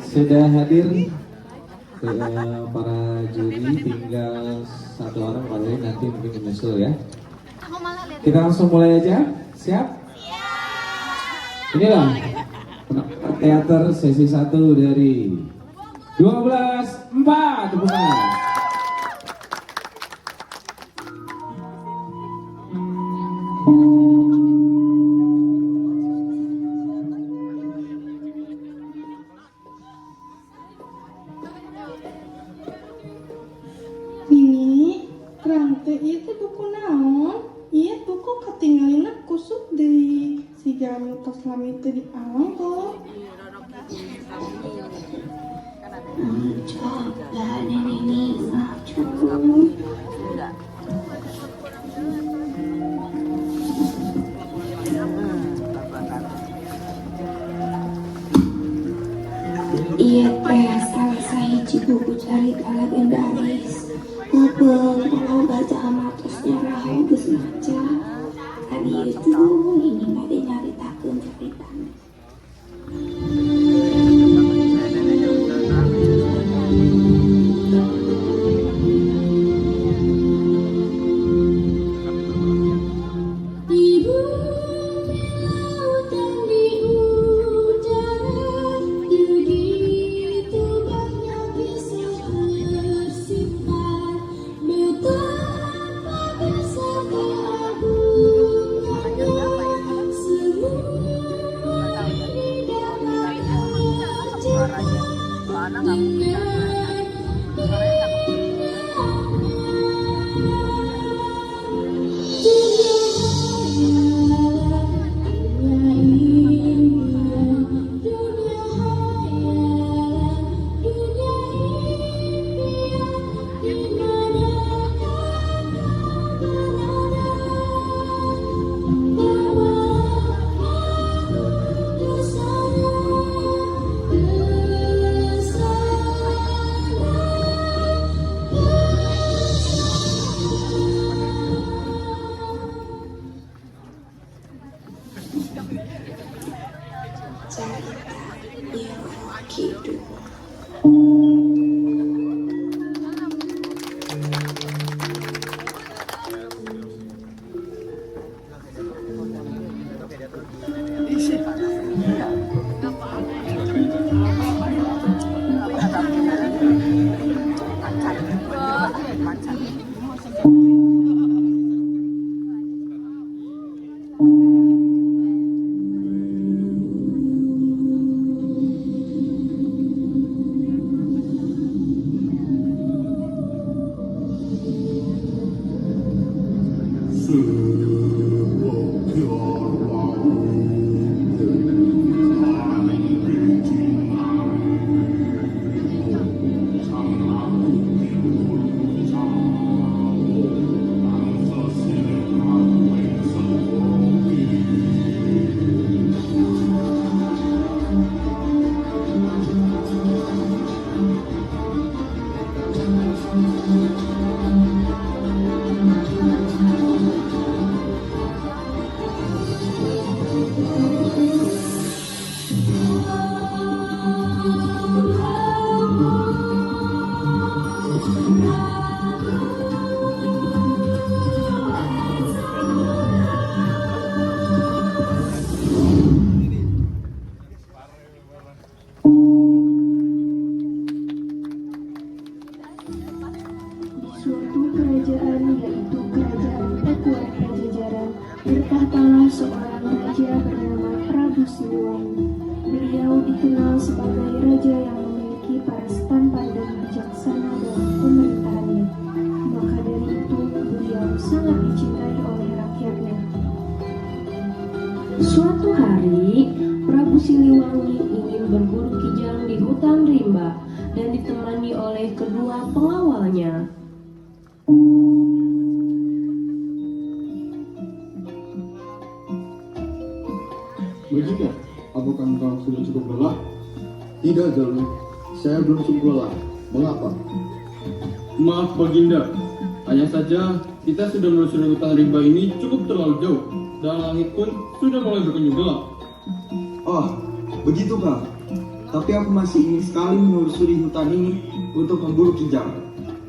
Sudah hadir para juri, tinggal satu orang paling nanti mungkin menyusul ya. Kita langsung mulai aja, siap? Inilah teater sesi 1 dari 12.4, tepuk tangan. Mini, rantai itu buku naon? Iya buku ketinggalan kusut dari si jamu tos lami itu di awang tuh. Coba ini cukup. Iya teh salah sahiji buku cerita legendaris. Ngabeng kalau baca amatosnya raho geus maca. Tadi itu ini pada nyaritakeun ceritanya. Suatu hari, Prabu Siliwangi ingin berburu kijang di hutan rimba dan ditemani oleh kedua pengawalnya. Baginda, apakah engkau sudah cukup lelah? Tidak, Jalu. Saya belum cukup lelah. Mengapa? Maaf, Baginda. Hanya saja kita sudah menelusuri hutan rimba ini cukup terlalu jauh, dan langit pun sudah mulai berkunjung gelap. Oh, begitukah? Tapi aku masih ingin sekali menelusuri hutan ini untuk memburu kijang.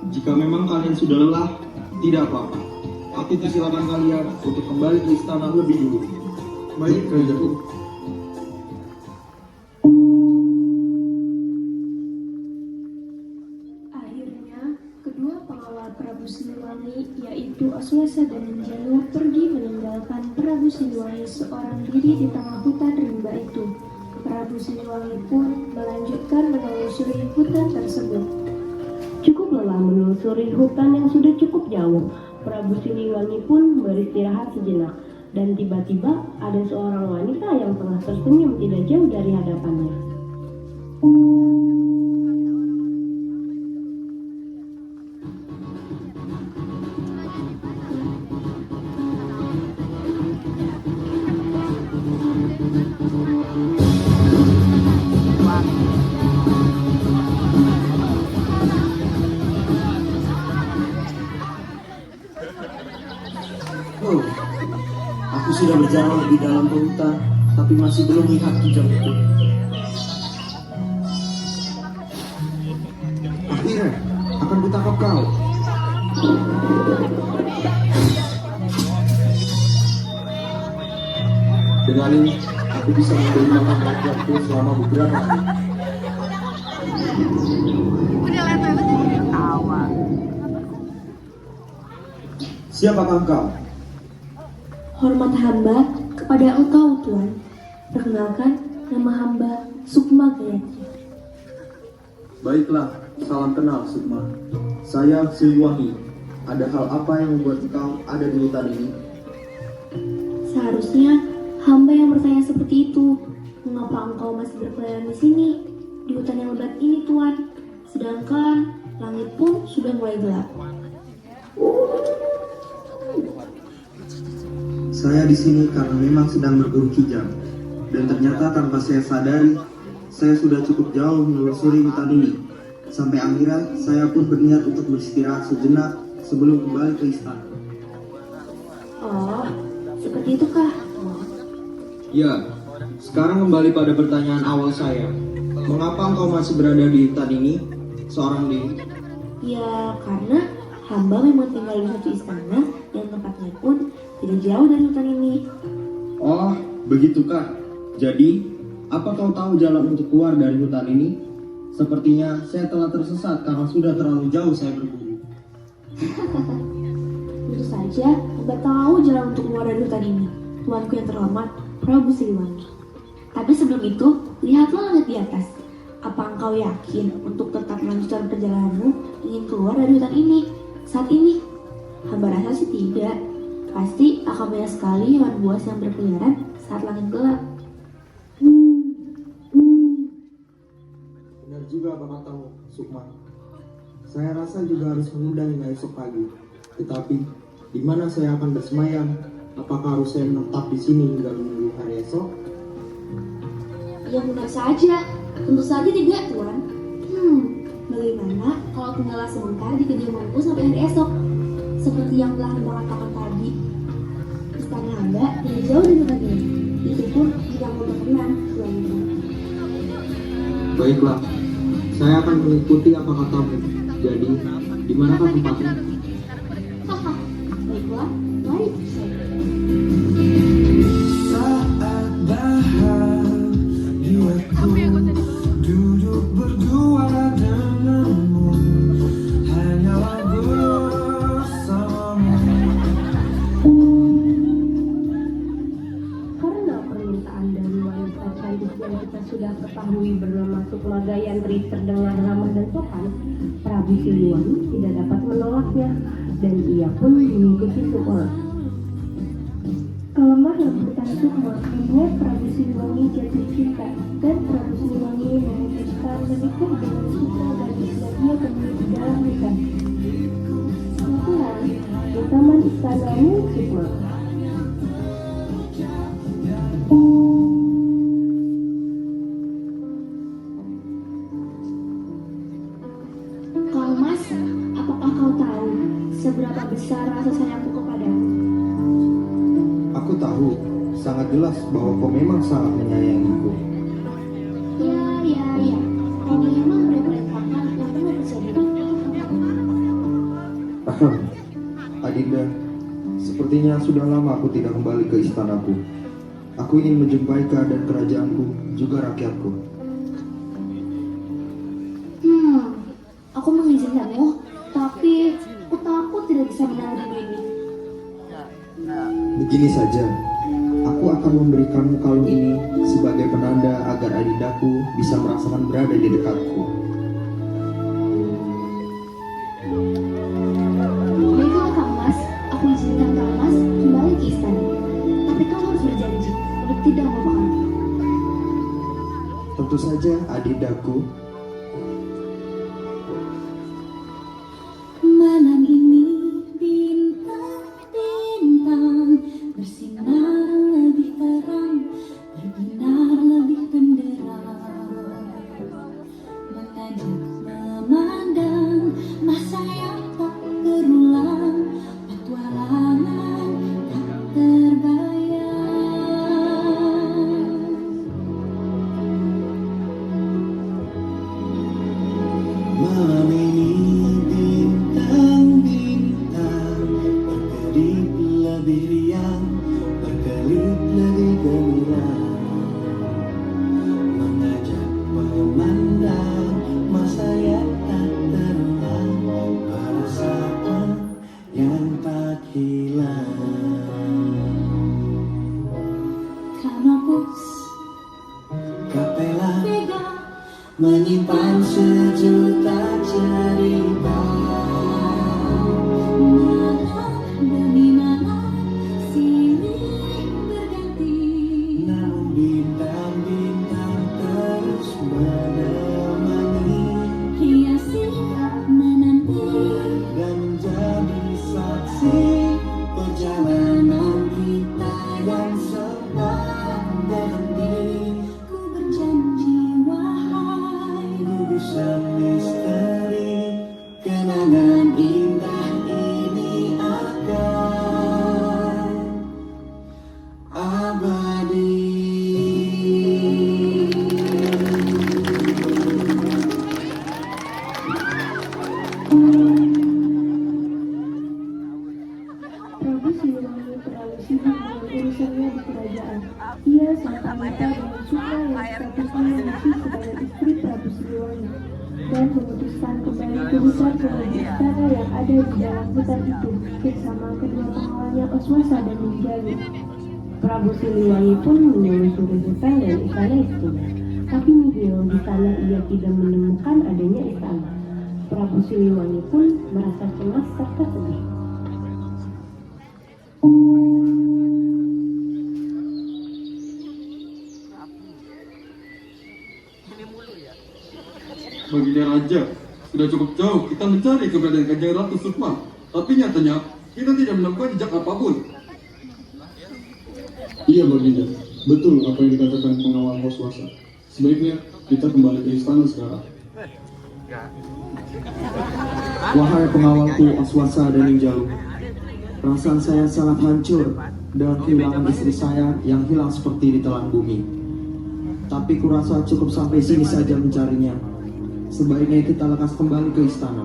Jika memang kalian sudah lelah, tidak apa-apa. Aku persilakan kalian untuk kembali ke istana lebih dulu. Baik, Rajaku. Akhirnya, kedua pengawal Prabu Siliwangi, yaitu Aswesa dan Janu, pergi meninggalkan Prabu Siliwangi seorang diri di tengah hutan rimba itu. Prabu Siliwangi pun melanjutkan menelusuri hutan tersebut. Cukup lelah menelusuri hutan yang sudah cukup jauh, Prabu Siliwangi pun beristirahat sejenak. Dan tiba-tiba ada seorang wanita yang tengah tersenyum tidak jauh dari hadapannya. Oh, aku sudah berjalan lebih dalam ke hutan, tapi masih belum melihat kijang itu. Akhirnya, akan kutangkap kau. Dengan ini, aku bisa memberi makan rakyatku selama beberapa hari. Siapakah engkau? Hormat hamba kepada engkau, Tuan. Perkenalkan, nama hamba Sukma Gayatri. Baiklah, salam kenal Sukma. Saya Siliwangi. Ada hal apa yang membuat engkau ada di hutan ini? Seharusnya hamba yang bertanya seperti itu. Mengapa engkau masih berkeliaran di sini, di hutan yang lebat ini, Tuan? Sedangkan langit pun sudah mulai gelap. Saya di sini karena memang sedang berburu kijang, dan ternyata tanpa saya sadari, saya sudah cukup jauh menelusuri hutan ini. Sampai akhirnya saya pun berniat untuk beristirahat sejenak sebelum kembali ke istana. Oh, seperti itukah? Ya, sekarang kembali pada pertanyaan awal saya. Mengapa engkau masih berada di hutan ini, seorang diri? Ya, karena hamba memang tinggal di satu istana yang tempatnya pun tidak jauh dari hutan ini. Oh, begitukah? Jadi, apa kau tahu jalan untuk keluar dari hutan ini? Sepertinya saya telah tersesat karena sudah terlalu jauh saya berburu. Tentu saja, hamba tahu jalan untuk keluar dari hutan ini, tuanku yang terhormat, Prabu Siliwangi. Tapi sebelum itu, lihatlah langit di atas. Apa engkau yakin untuk tetap melanjutkan perjalananmu ingin keluar dari hutan ini saat ini? Hamba rasa sih tidak. Pasti akan banyak sekali hewan buas yang berkeliaran saat langit gelap. Benar juga apa katamu, Sukma. Saya rasa juga harus menunda hingga esok pagi. Tetapi, di mana saya akan bersemayam? Apakah harus saya menetap di sini hingga menunggu hari esok? Ya benar saja, tentu saja tidak, Tuan. Bagaimana kalau tinggallah sebentar di kediamanku sampai hari esok? Seperti yang telah Hamba katakan tadi, istana Hamba tidak jauh dari hutan ini. Itu pun tidak mau berkenan, Tuan. Baiklah, saya akan mengikuti apa katamu. Jadi, di manakah tempatnya? Haha, baiklah, mari saya. Saat bahagiaku duduk berdua denganmu, hanyalah bersamamu. Karena permintaan dari wanita cantik yang kita sudah ketahui bernama Sukma Gayatri terdengar ramah dan sopan, Prabu Siliwangi tidak dapat menolaknya, dan ia pun mengikuti Sukma. Kelemah lembutan Sukma membuat Prabu Siliwangi jatuh cinta, dan Prabu Siliwangi memutuskan menikah dengan Sukma gadis yang ia temui di dalam hutan. Suatu hari, di taman istana milik Sukma, Kau Mas, apakah kau tahu seberapa besar rasa sayangku kepadamu? Aku tahu, sangat jelas bahwa kau memang sangat menyayangiku. Ya, Adinda, sepertinya sudah lama aku tidak kembali ke istanaku. Aku ingin menjumpai keadaan kerajaanku, juga rakyatku. Aku mengizinkanmu, tapi aku takut tidak bisa menanggung ini. Begini saja, aku akan memberikanmu kalung ini sebagai penanda agar Adindaku bisa merasakan berada di dekatku. Baiklah Kang Mas, aku izinkan Kang Mas kembali ke istana. Tapi kamu harus berjanji untuk tidak melupakanku. Tentu saja, Adindaku. Malam ini bintang-bintang bersinar lebih terang, berbinar lebih benderang, mengajak memandang masa yang tak berulang, petualangan tak terbayang. Malam ini bintang-bintang berkedip lebih riang, berkelip lebih gemilang, mengajak memandang masa yang tak terulang, perasaan yang tak hilang. Kanopus Kapela Vega menyimpan sejuta cerita. malam demi malam silih berganti. Namun bintang-bintang terus menemani Hiasi menanti dan menjadi saksi perjalanan kita yang sempat berhenti. ku berjanji wahai Gugusan misteri kenangan indah ini akan abadi. Prabu Siliwangi terlalu sibuk dengan urusannya di kerajaan. Ia sangat wanita dengan Sukma yang statusnya masih sebagai istri Prabu Siliwangi, dan memutuskan kembali ke hutan menuju istana yang ada di dalam hutan itu bersama kedua pengawalnya Oswasa dan Ninjalu. Prabu Siliwangi pun menelusuri hutan dan istana itu, tapi di sana ia tidak menemukan adanya istana. Prabu Siliwangi pun merasa cemas serta sedih. Baginda Raja, sudah cukup jauh kita mencari keberadaan Kanjeng Ratu Sukma, tapi nyatanya kita tidak menemukan jejak apapun. Iya Baginda, betul apa yang dikatakan pengawal Oswasa. Sebaiknya kita kembali ke istana sekarang. Wahai pengawalku Oswasa dan Ninjalu, perasaan saya sangat hancur dengan kehilangan istri saya yang hilang seperti ditelan bumi. Tapi kurasa cukup sampai sini saja mencarinya. Sebaiknya kita lekas kembali ke istana.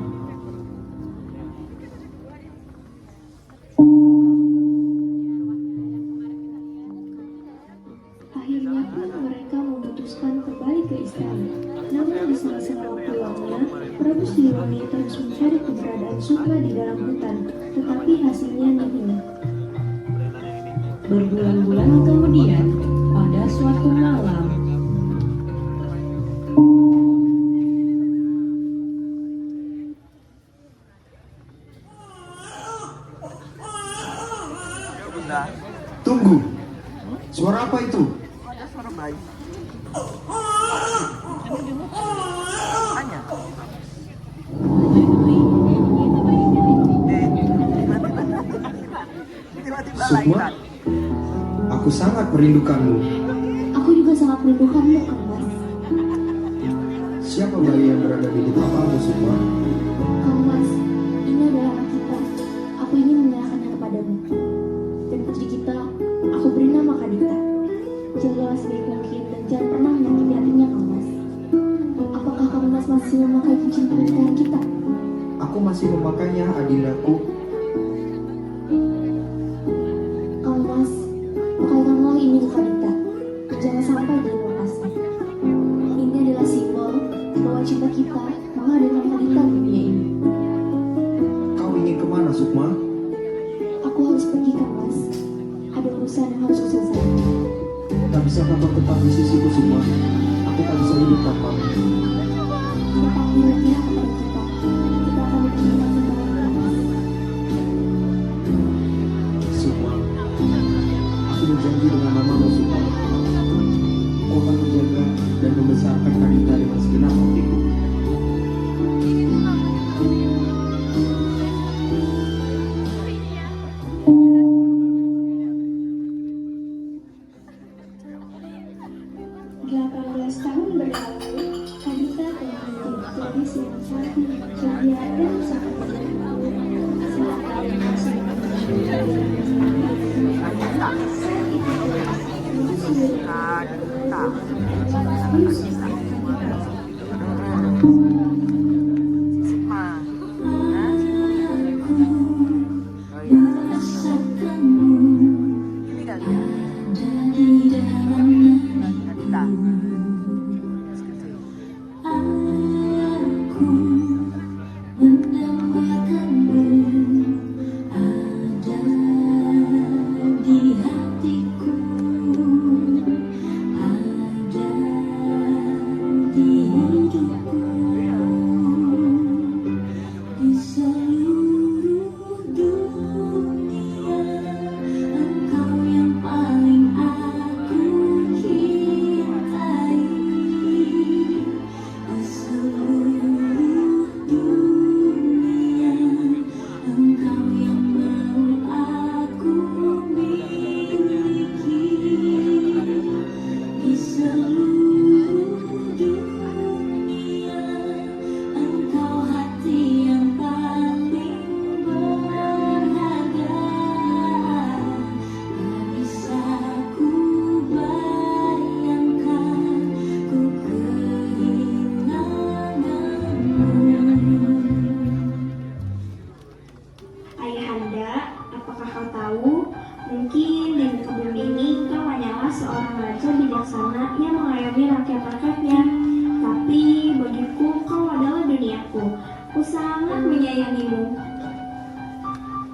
Akhirnya pun mereka memutuskan kembali ke istana. Namun di sela-sela waktu luangnya, Prabu Siliwangi terus mencari keberadaan Sukma di dalam hutan, tetapi hasilnya nihil. Berbulan-bulan kemudian, pada suatu malam, Tunggu, suara apa itu? Sukma, aku sangat merindukanmu. Aku juga sangat merindukanmu, Kang Mas. Siapa bayi yang berada di depanmu, Sukma? Kang Mas, ini adalah anak kita. Aku ingin menyerahkannya kepadamu. Dan putri kita, aku beri nama Kadita. Jagalah sebaik mungkin dan jangan pernah menyakiti hatinya, Kang Mas. Apakah Kang Mas masih memakai cincin pernikahan kita? Aku masih memakainya, Adindaku. cinta kita mengadakan hadita di dunia ini. Kau ingin kemana, Sukma? Aku harus pergi kan, Mas. Ada urusan yang harus selesaikan. Tak bisakah kau tetap di sisiku, Sukma? Aku tak bisa hidup tanpamu. Tidak akan berpihak kepada kita. Kita akan berpihak kepada Mas. Sukma, aku berjanji dengan namamu, Sukma. Kau akan menjaga dan membesarkan Kadita dengan segenap hatiku. Tahun berlalu, Kadita telah menjadi gadis yang cantik, ceria, dan sangat beruntung. Selama masih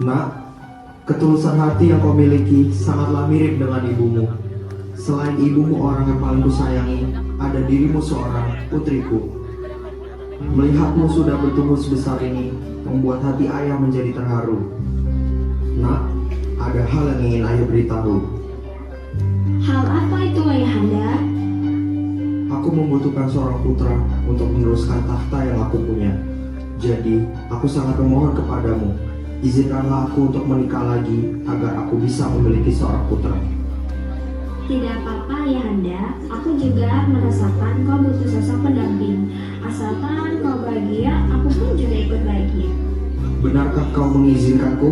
Nak, ketulusan hati yang kau miliki sangatlah mirip dengan ibumu. Selain ibumu orang yang paling kusayangi, ada dirimu seorang putriku. Melihatmu sudah bertumbuh sebesar ini, membuat hati ayah menjadi terharu. Nak, ada hal yang ingin ayah beritahu. hal apa itu, Ayahanda? Aku membutuhkan seorang putra untuk meneruskan tahta yang aku punya. Jadi, aku sangat memohon kepadamu, izinkanlah aku untuk menikah lagi agar aku bisa memiliki seorang putra. Tidak apa-apa, Ayahanda. Aku juga merasakan kau butuh sosok pendamping. Asalkan kau bahagia, aku pun juga ikut bahagia. Benarkah kau mengizinkanku?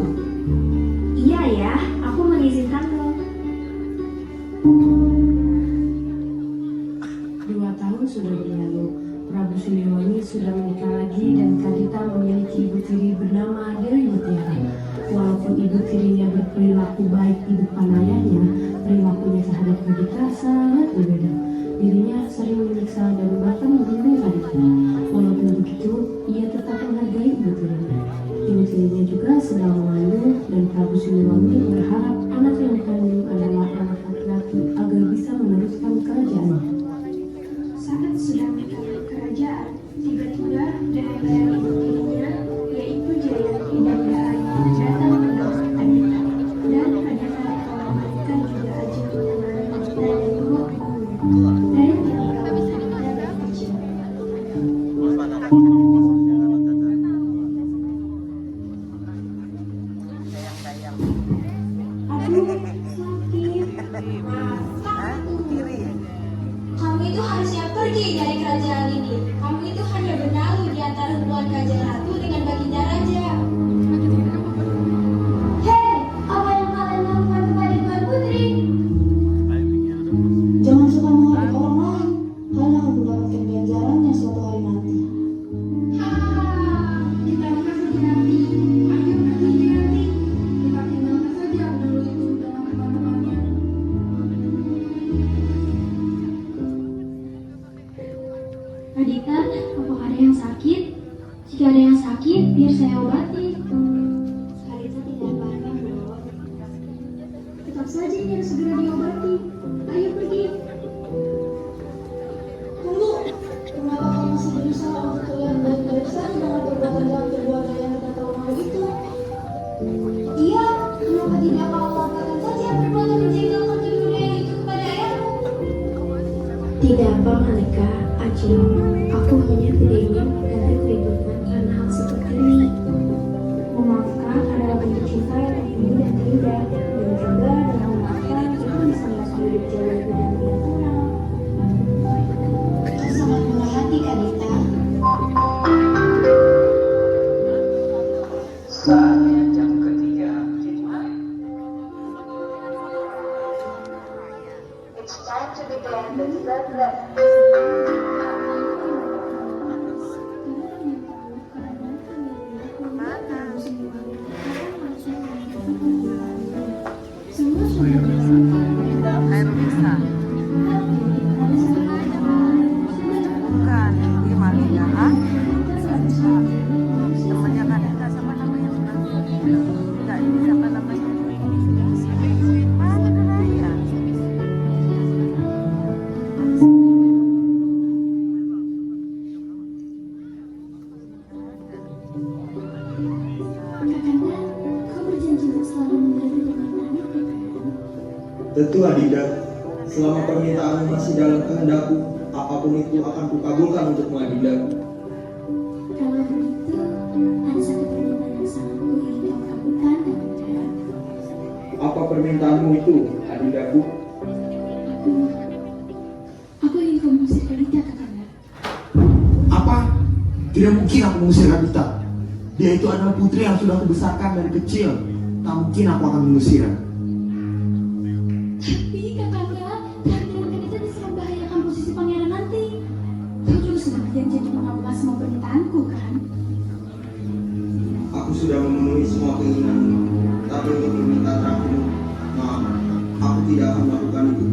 Iya ya, aku mengizinkanmu. 2 tahun sudah berlalu. Prabu Siliwangi sudah menikah lagi dan Kadita memiliki ibu tiri bernama Dewi Mutiara. Walaupun ibu tirinya berperilaku baik di depan ayahnya, perilakunya terhadap Kadita sangat berbeda. Dirinya sering menyiksa dan bahkan membunuh Kadita. Walaupun begitu, ia tetap menghargai ibu tirinya. Ibu tirinya juga sedang mengandung dan Prabu Siliwangi berharap anak yang dikandung adalah anak laki-laki agar bisa meneruskan kerajaannya. Saat sedang di kerajaan, tiba-tiba dari ibu tirinya, yaitu Jayanti dan Dahaya, datang menemui Kadita. Dan Kadita dikabarkan juga aja mengenali Kadita dan dua ibunya. Dan ditinggal Kadita dari kecil. Aduh, sakit. Kamu itu harusnya pergi dari kerajaan ini. Kamu itu hanya bernaung di antara hubungan Raja Ratu dengan Baginda Raja. Hei, apa yang kalian lakukan kepada Tuan Putri? Jangan suka menghargai orang lain. Kalian akan mendapatkan ganjarannya suatu hari nanti. Kita merasa nanti. Ayo pergi nanti. Kita tinggalkan saja dulu itu dengan teman-temannya. Kadita, apakah ada yang sakit? Jika ada yang sakit, biar saya obati. Kadita tidak apa-apa, Dok. Tetap saja ini harus segera diobati. Ayo pergi. Tunggu, kenapa kamu masih berusaha untuk terlihat baik-baik saja dengan perbuatan jahat perbuatan yang tidak tahu malu itu? Iya, kenapa tidak kau lakukan saja perbuatan menjengkelkan kedua itu kepada ayahmu? Tidak apa Malika, Acil. Aku hanya tidak ingin ada keributan karena hal seperti ini. Memaafkan adalah bentuk cinta yang tinggi dan tidak. Dan juga dengan memaafkan kita bisa masuk hidup jauh lebih damai dan tenang. Kau sangat murah hati, Kadita. Saatnya jam ketiga dimulai. It's time to begin the third lesson. Bukan, ini Malika. Temannya Kadita sama namanya enggak, ini siapa namanya? Mana ya? Kakanda, kau berjanji untuk selalu menjadi permintaanku. Tentu Adinda, selama permintaanmu masih dalam kehendakku, apapun itu akan kukabulkan untukmu Adinda. Kalau begitu, ada satu permintaan yang sangat ku ingin kau kabulkan, Kakanda. Apa permintaanmu itu, Adindaku? Aku ingin kau mengusir Kadita, Kakanda. Apa? Tidak mungkin aku mengusir Kadita. Dia itu adalah putri yang sudah kubesarkan dari kecil. Tak mungkin aku akan mengusirnya. Tapi Kakanda, kehadiran Kadita bisa membahayakan posisi pangeran nanti. Kau juga sudah berjanji mengabulkan semua permintaanku, kan? Aku sudah memenuhi semua keinginanmu. Tapi untuk meminta terakhirmu, maaf, aku tidak akan melakukan itu.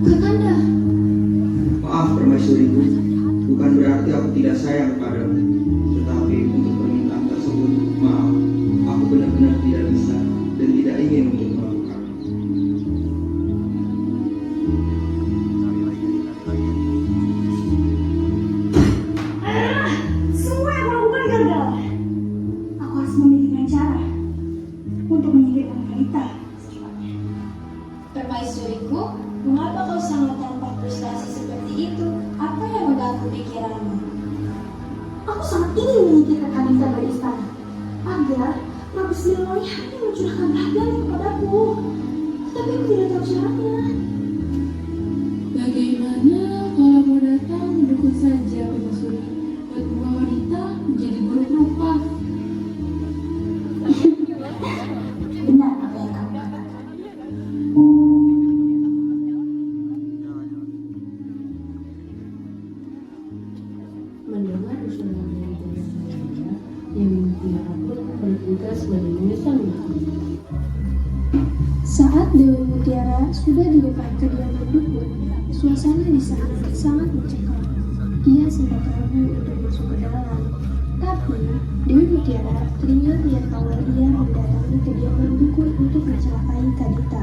Kakanda, Maaf permaisuriku, bukan berarti aku tidak sayang padamu. Tetapi untuk permintaan tersebut, maaf, aku benar-benar tidak bisa dan tidak ingin untuk melakukan. semua yang aku lakukan gagal. Aku harus memikirkan cara untuk menyingkirkan Kadita secepatnya. Permaisuriku, mengapa kau sangat tampak frustasi seperti itu? Apa yang mengganggu pikiranmu? Aku sangat ingin menyingkirkan Kadita dari istana agar Prabu Siliwangi hanya mencurahkan perhatiannya kepadaku. Tapi aku tidak tahu caranya. Bagaimana kalau mau datang mendukung saja Permaisuri buat membawa wanita menjadi buruk rupa? Benar apa yang kamu katakan. Mendengar usulan dari saya yang mutiara pun bertugas melindungi sang ibu. Saat Dewi Mutiara sudah di depan kediaman dukun, suasana di sana sangat mencekam. Ia sempat ragu untuk masuk ke dalam, tapi Dewi Mutiara teringat bahwa ia mendatangi kediaman dukun untuk mencelakai Kadita.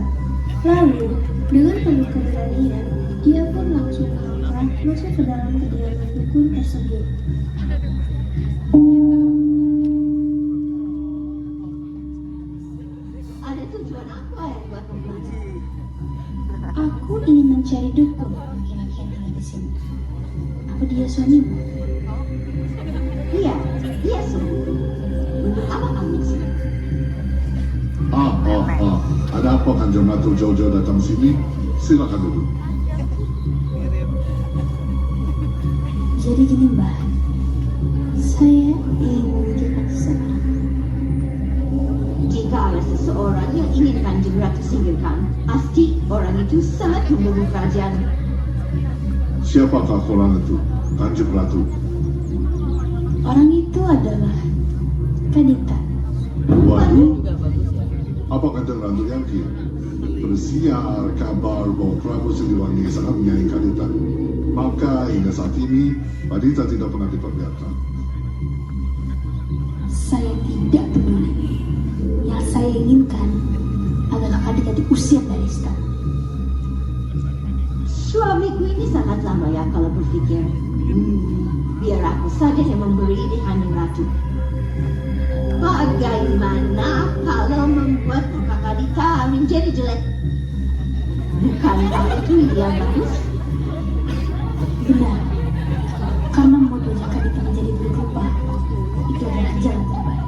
Lalu, dengan penuh keberanian, ia pun langsung melangkah masuk ke dalam kediaman dukun tersebut. Ada tujuan apa yang buat membuat? Aku ingin mencari dukun yang tinggal di sini. Apa dia suamimu? Iya, iya semua. Untuk apa kamu di sini? Ada apa Kanjeng Ratu jauh-jauh datang sini? Silakan duduk. Jadi gini Mbak, saya ingin memikirkan seseorang. Jika ada seseorang yang ingin Kanjeng Ratu singkirkan, pasti orang itu sangat membunuh kerajaan. Siapakah orang itu, Kanjeng Ratu? Orang itu adalah Kadita. Waduh, apa Kanjeng Ratu yakin? Bersiar kabar bahwa Prabu Siliwangi sangat menyayangi Kadita. Maaf maka hingga saat ini Padita tidak pernah diperbiarkan. Saya tidak peduli. Yang saya inginkan adalah Kadita diusir dari istana. Suamiku ini sangatlah layak kalau berpikir, biar aku saja yang memberi di Haning Ratu. Bagaimana kalau membuat muka Kadita menjadi jelek? Bukankah itu yang bagus? Benar, karena membuat Kadita menjadi buruk rupa itu adalah jalan terbaik.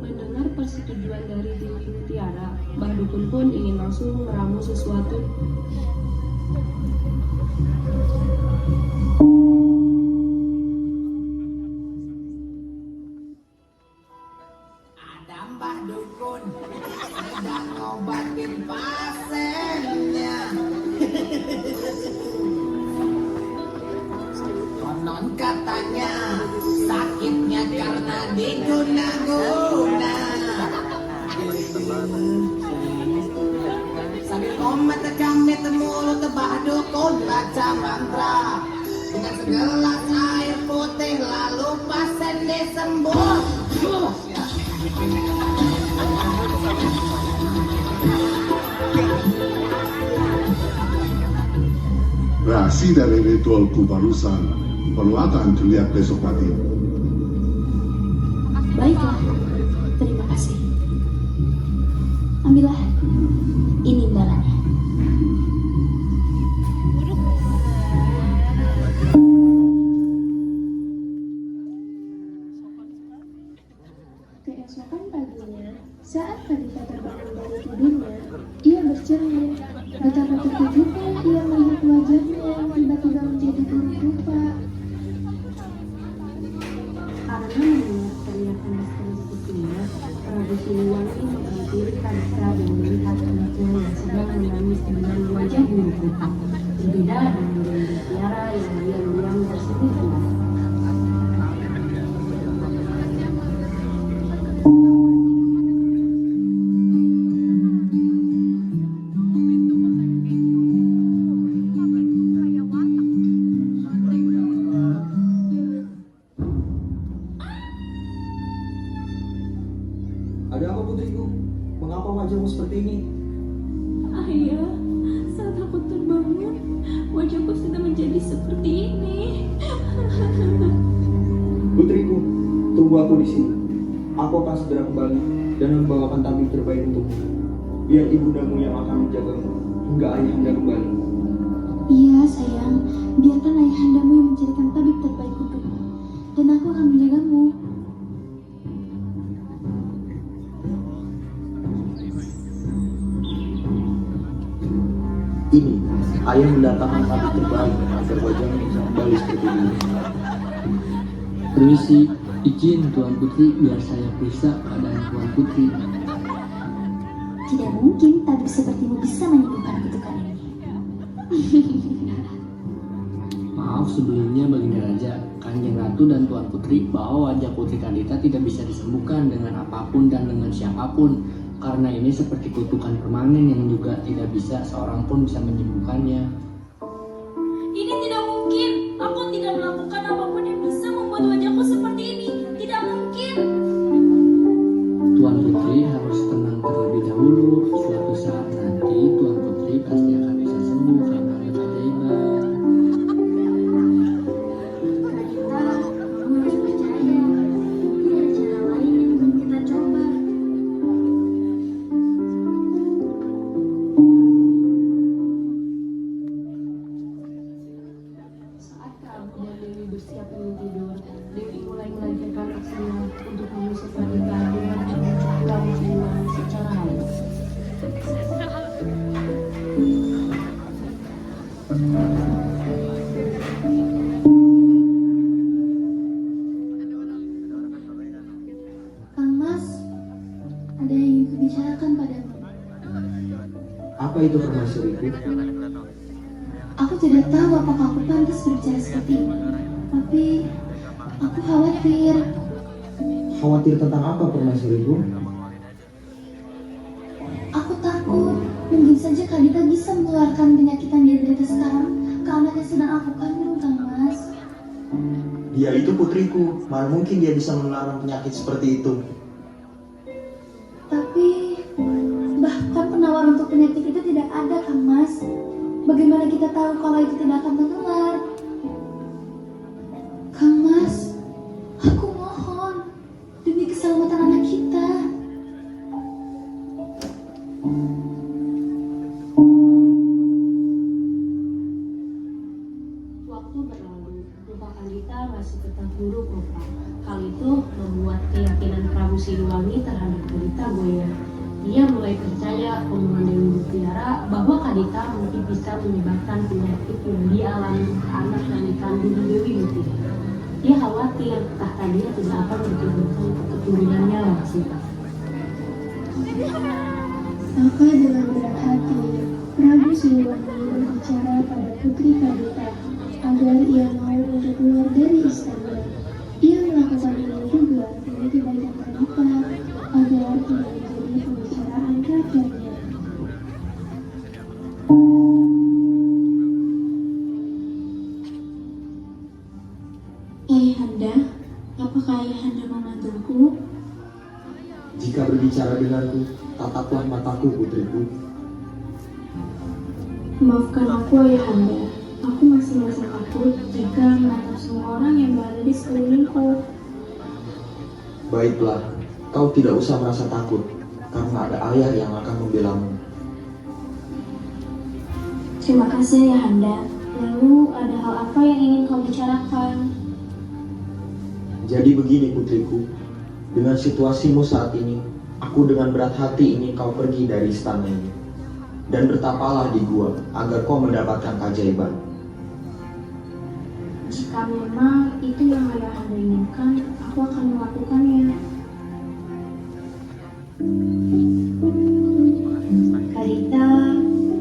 Mendengar persetujuan dari Dewi Mutiara, Mbah Dukun pun ingin langsung meramu sesuatu. Ada Mbah Dukun sedang ngobatin pasiennya. Konon katanya sakitnya karena diguna-guna. Sambil komet kami mulut Mbah Dukun baca mantra dengan segelas air putih lalu pasien disembuh. Reaksi dari ritualku barusan perlu akan terlihat besok pagi. Baiklah, terima kasih. Ambillah, ini imbalannya. Keesokan paginya, saat Kadita terbangun dari tidurnya, ia bercermin. Betapa terkejutnya ia melihat wajahnya yang tiba-tiba menjadi buruk rupa. Karena mendengar teriakan histeris istrinya, Prabu Siliwangi menghampiri Kadita dan melihat anaknya yang sedang menangis dengan wajah buruk rupa. Berbeda dengan Dewi Mutiara yang diam-diam bersedih hening. Ada apa putriku? Mengapa wajahmu seperti ini? Ayah, saat aku terbangun, wajahku sudah menjadi seperti ini. Putriku, tunggu aku di sini. Aku akan segera kembali dan membawakan tabib terbaik untukmu. Biar ibundamu yang akan menjagamu hingga ayahanda kembali. Iya sayang, biarkan ayahandamu yang mencarikan tabib terbaik untukmu, dan aku akan menjagamu. Ini, ayah mendatangkan tabib terbaik agar wajahmu bisa kembali seperti ini. Permisi, izin Tuan Putri biar saya periksa keadaan Tuan Putri. Tidak mungkin tabib sepertimu bisa menyembuhkan kutukan ini. Maaf sebelumnya Baginda Raja, Kanjeng Ratu dan Tuan Putri bahwa wajah Putri Kadita tidak bisa disembuhkan dengan apapun dan dengan siapapun. Karena ini seperti kutukan permanen yang juga tidak bisa seorang pun bisa menyembuhkannya. Ini tidak mungkin. Aku tidak melakukan apapun yang bisa membuat wajahku seperti ini. Tidak mungkin. Tuan Putri harus tenang terlebih dahulu. Suatu saat nanti Tuan Putri pasti akan bisa sembuh karena ada keajaiban. Kadita, kamu harus percaya. Tidak ada cara lain yang belum kita coba. Saat Prabu dan Dewi bersiap ingin tidur, Dewi mulai melancarkan aksinya untuk mengusir Kadita dengan memuncak Prabu Siliwangi secara halus. Kang Mas, ada yang ingin kubicarakan padamu. Apa itu permaisuriku? Aku tidak tahu apakah aku pantas berbicara seperti ini, tapi aku khawatir. Khawatir tentang apa permaisuriku? Mungkin saja Kak Dita bisa mengeluarkan penyakit yang dia derita sekarang ke anak yang sedang aku kandung, Kang Mas. Dia itu putriku, mana mungkin dia bisa menularkan penyakit seperti itu. Tapi bahkan penawar untuk penyakit itu tidak ada, Kang Mas. Bagaimana kita tahu kalau itu tidak akan menular? Kang Mas, aku mohon demi keselamatan anak kita. Waktu berlalu, rupa Kandita masih tetap buruk rupa. Hal itu membuat keyakinan Prabu Siliwangi terhadap Kandita goyah. Dia mulai percaya omongan Dewi Mutiara bahwa Kandita mungkin bisa menyebabkan penyakit yang dialami anak yang dikandung Dewi Mutiara. Dia khawatir tahta dia tidak akan berkelanjutan ke keturunannya langsung. Maka dengan berat hati, Prabu Siliwangi berbicara pada putri Kandita agar ia mau untuk keluar dari istana. Ia melakukan ini juga demi kebaikan Kandita agar tidak menjadi pembicaraan rakyatnya. Ayahanda, apakah Ayahanda membantuku? Jika berbicara denganku, tataplah mataku putriku. Maafkan aku Ayahanda, aku masih merasa takut jika menatap semua orang yang berada di sekelilingku. Baiklah, kau tidak usah merasa takut, karena ada ayah yang akan membelamu. Terima kasih Ayahanda. Lalu ada hal apa yang ingin kau bicarakan? Jadi begini putriku, dengan situasimu saat ini, aku dengan berat hati ingin kau pergi dari istana ini. Dan bertapalah di gua, agar kau mendapatkan keajaiban. Jika memang itu yang Ayahanda inginkan, aku akan melakukannya. Kandita,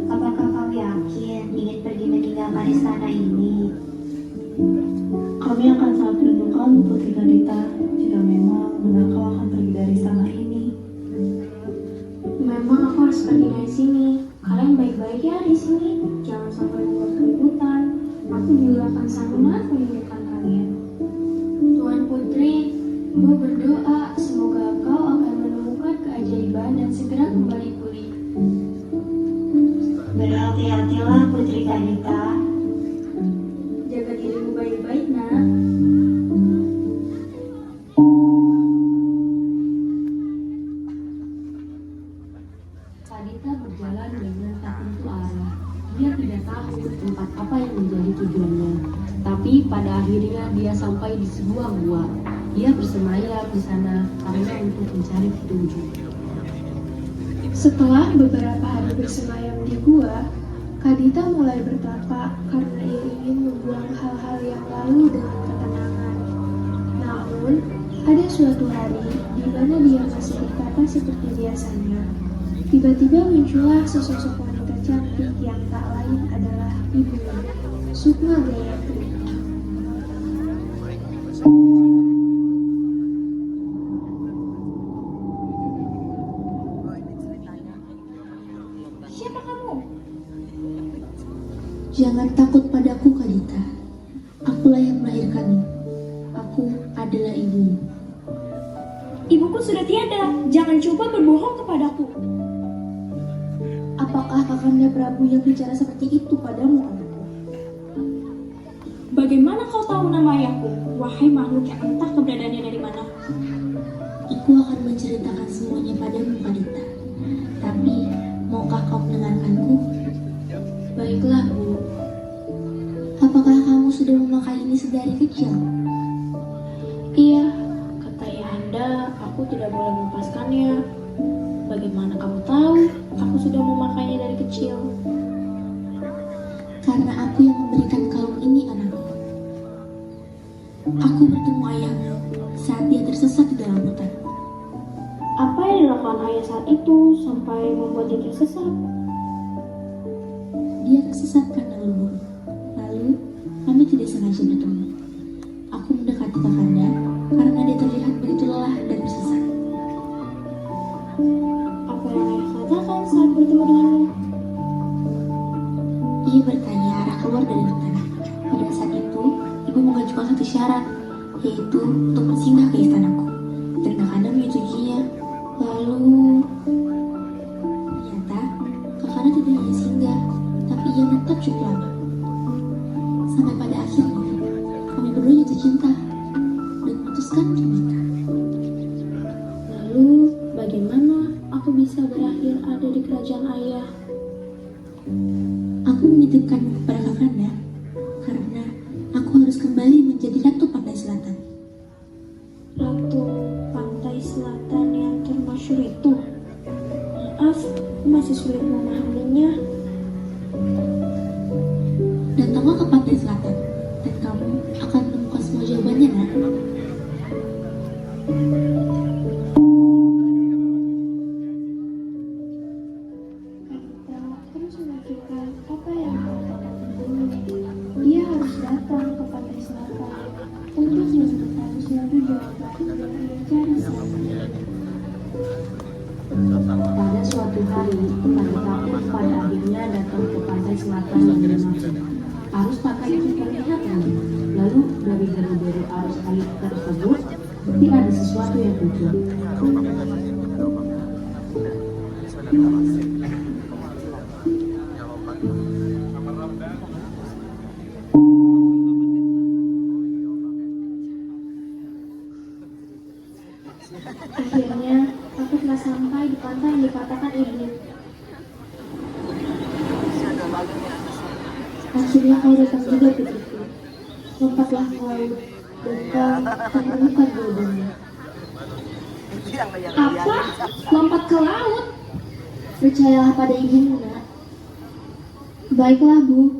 apakah kau yakin ingin pergi meninggalkan istana ini? Kami akan sangat merindukan Putri Kandita jika memang benar kau akan pergi dari istana ini. Memang aku harus pergi dari sini. Kalian baik-baik ya di sini. Jangan sampai membuat keributan. Aku juga akan sangat merindukan kalian. Tuan Putri, Ibu berdoa semoga kau akan menemukan keajaiban dan segera kembali pulih. Berhati-hatilah Putri Kandita. Jaga dirimu baik-baik, nak. Kandita berjalan dengan tak tentu arah. Dia tidak tahu tempat apa yang menjadi tujuannya. Tapi pada akhirnya dia sampai di sebuah gua. Dia bersemayam di sana karena untuk mencari petunjuk. Setelah beberapa hari bersemayam di gua, Kandita mulai bertapa karena ia ingin membuang hal-hal yang lalu dengan ketenangan. Namun, ada suatu hari di mana dia masih bertapa seperti biasanya. Tiba-tiba muncullah sesosok wanita cantik yang tak lain adalah ibunya, Sukma Gayatri. Siapa kamu? Jangan takut padaku, Kandita. Akulah yang melahirkanmu. Aku adalah ibumu. Ibuku sudah tiada. Jangan coba berbohong kepadaku. Apakah Kakanda Prabu yang bicara seperti itu padamu, anakku? Bagaimana kau tahu nama ayahku? Wahai makhluk yang entah keberadaannya dari mana. Aku akan menceritakan semuanya padamu, Kandita. Tapi, maukah kau mendengarkanku? Baiklah, Bu. Apakah kamu sudah memakai ini sedari kecil? Iya, kata Ayahanda, aku tidak boleh melepaskannya. Bagaimana kamu tahu? Aku sudah memakainya dari kecil. Karena aku yang memberikan kalung ini, anakku. Aku bertemu ayahmu saat dia tersesat di dalam hutan. Apa yang dilakukan ayah saat itu sampai membuat dia tersesat? Dia tersesat karena leluhur. Lalu, kami tidak sengaja bertemu. Aku mendekati Kakanda karena dia terlihat begitu lelah dan tersesat. Apa yang ayah katakan saat bertemu denganmu? Ia bertanya arah keluar dari hutan. Pada saat itu, ibu mengajukan satu syarat, yaitu untuk bersinggah ke istanaku. Dan Kakanda menyetujuinya. Lalu, ternyata Kakanda tidak hanya singgah, tapi ia menetap cukup lama. Sampai pada akhirnya, kami berdua jatuh cinta dan memutuskan untuk menikah. Lalu, bagaimana aku bisa berakhir ada di kerajaan ayah? Aku menitipkanmu kepada Kakanda karena aku harus kembali menjadi Ratu Pantai Selatan. Ratu Pantai Selatan yang termasyhur itu. Maaf, aku masih sulit memahaminya. Datanglah ke Pantai Selatan dan kamu akan menemukan semua jawabannya, nak. Terus menunjukkan apa yang dia harus datang ke Pantai Selatan untuk menemukan suatu jawaban yang ia cari selama ini. Pada suatu hari, Kandita pun pada akhirnya datang ke pantai selatan yang dimaksud. Arus pakai itu terlihat lagi. Lalu dari deru-deru arus air tersebut, seperti ada sesuatu yang muncul. Akhirnya, aku telah sampai di pantai yang dikatakan ibu. Akhirnya kau datang juga, putriku. Lompatlah ke laut, dan kau akan menemukan jawabannya. Apa? Lompat ke laut? Percayalah pada ibumu, nak. Baiklah, Bu.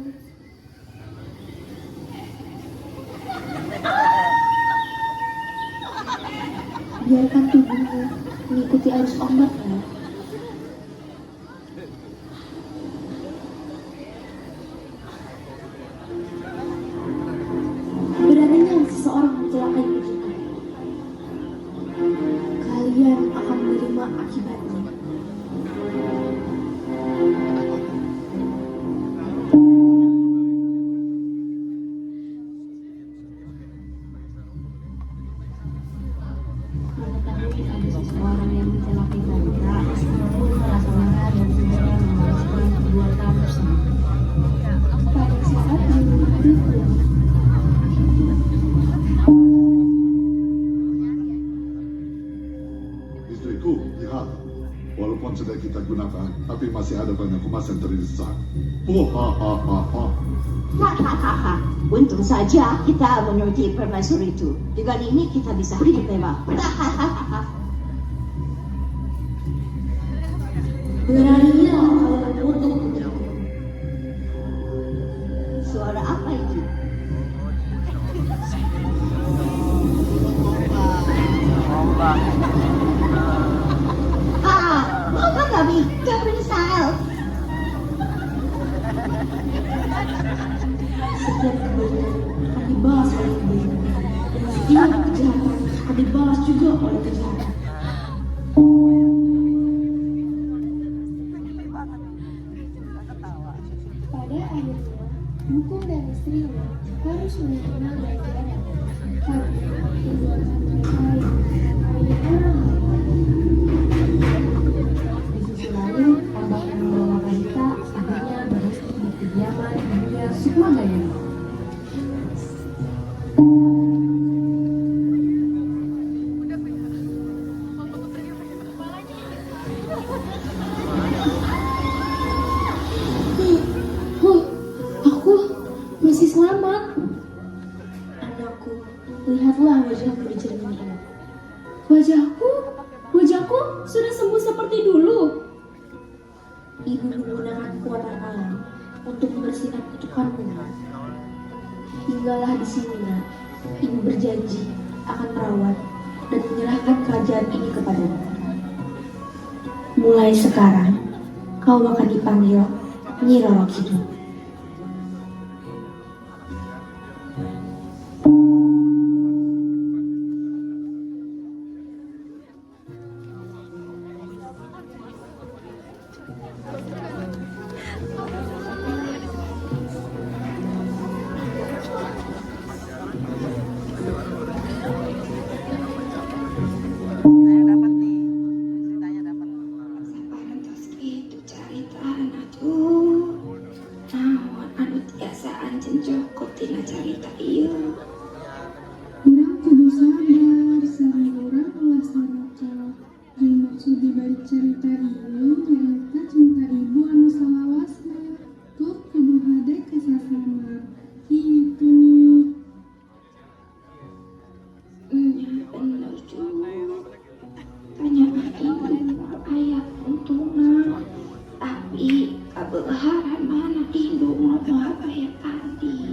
Biarkan tubuhmu mengikuti arus ombak, nak. Beraninya seseorang mencelakai kita, kalian akan menerima akibatnya. Mengetahui ada seseorang yang mencelakai Kandita, pun merasa marah dan segera membalaskan perbuatan tersebut. Pada saat dulu hari pulang, Istriku, lihat. Walaupun sudah kita gunakan, tapi masih ada banyak emas yang tersisa. Hahaha. Hahaha. Untung saja kita menuruti permaisuri itu. Dengan ini kita bisa hidup mewah. Hahaha. Beraninya kalian mengutuk putraku. Suara apa itu? Lomba kami, Governor Style. Setiap kebaikan akan dibalas oleh kebaikan, dan setiap kejahatan akan dibalas juga oleh kejahatan. pada akhirnya, Bukung dan istrinya harus menerima ganjaran karena tindakan mereka yang menyukai orang lain. Di sisi lain, ombak yang membawa Kandita akhirnya berhenti di kediaman Buya Sukmadayana. Aku masih selamat. Anakku, lihatlah wajahmu di cermin ini. Wajahku sudah sembuh seperti dulu. Ibu menggunakan kekuatan alam untuk membersihkan kutukanmu, nak. Tinggallah di sini, nak. Ibu berjanji akan merawat dan menyerahkan kerajaan ini kepadamu. Mulai sekarang, kau akan dipanggil Nyi Roro Kidul. karena cerita iya. Urang kudu sabar, sareng urang ulah saraca. Jeung maksud dibalik cerita ieu nyaeta cinta ibu anu salawasna. Tur kudu hade ka sasama. Kitu nih. Bener juga. Tanya ibu ayah untungna. Tapi kebeharan mana induk ngomong apa ya tadi.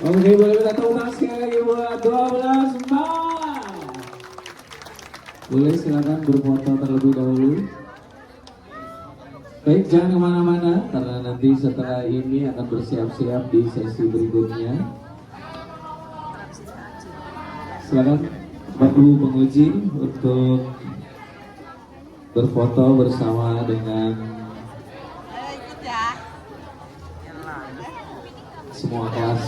Oke, boleh minta tepuk tangan sekali lagi buat 12 Maret. Boleh silakan berfoto terlebih dahulu. Baik, jangan kemana-mana karena nanti setelah ini akan bersiap-siap di sesi berikutnya. Silakan Bapak Ibu penguji untuk berfoto bersama dengan semua kelas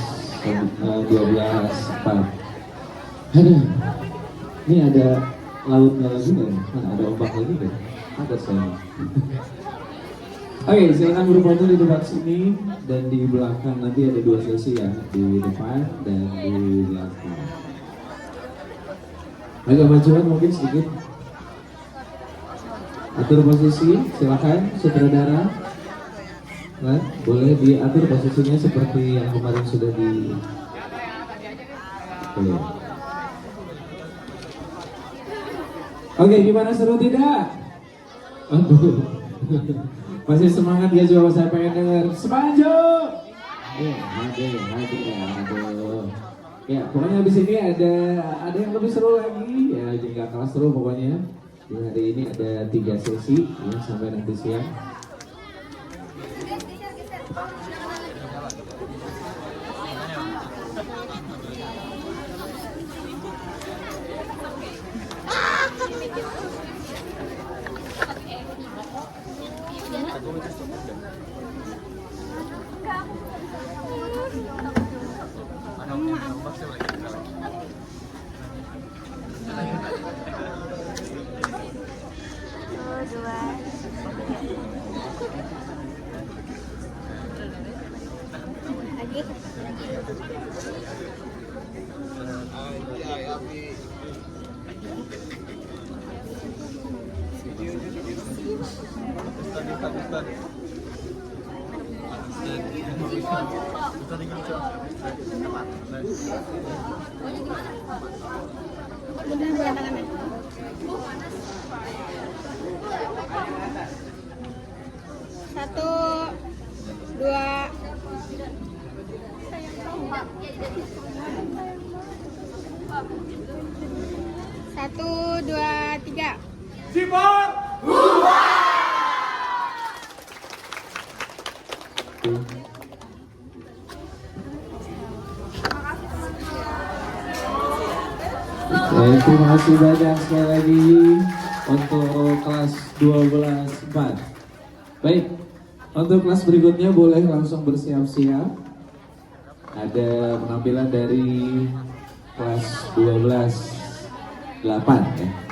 12 4. Aduh, ini ada lautnya lagi kan? Mana ada ombak lagi kan? Ada saya. Oke, silakan berfoto di tempat sini dan di belakang nanti ada 2 sesi ya, di depan dan di belakang. Agak majuan mungkin sedikit. Atur posisi, silakan sutradara. Nah, boleh diatur posisinya seperti yang kemarin sudah di. Oke, gimana, seru tidak? Aduh, masih semangat ya coba, saya pengen dengar semanjo. Aduh. Ya, pokoknya habis ini ada yang lebih seru lagi ya, jadi nggak kalah seru pokoknya. Di hari ini ada 3 sesi ya, sampai nanti siang. Satu, dua, satu, dua, tiga. Sipor! Terima kasih banyak sekali lagi untuk kelas 12-4. Baik, untuk kelas berikutnya boleh langsung bersiap-siap. Ada penampilan dari kelas 12-8 ya.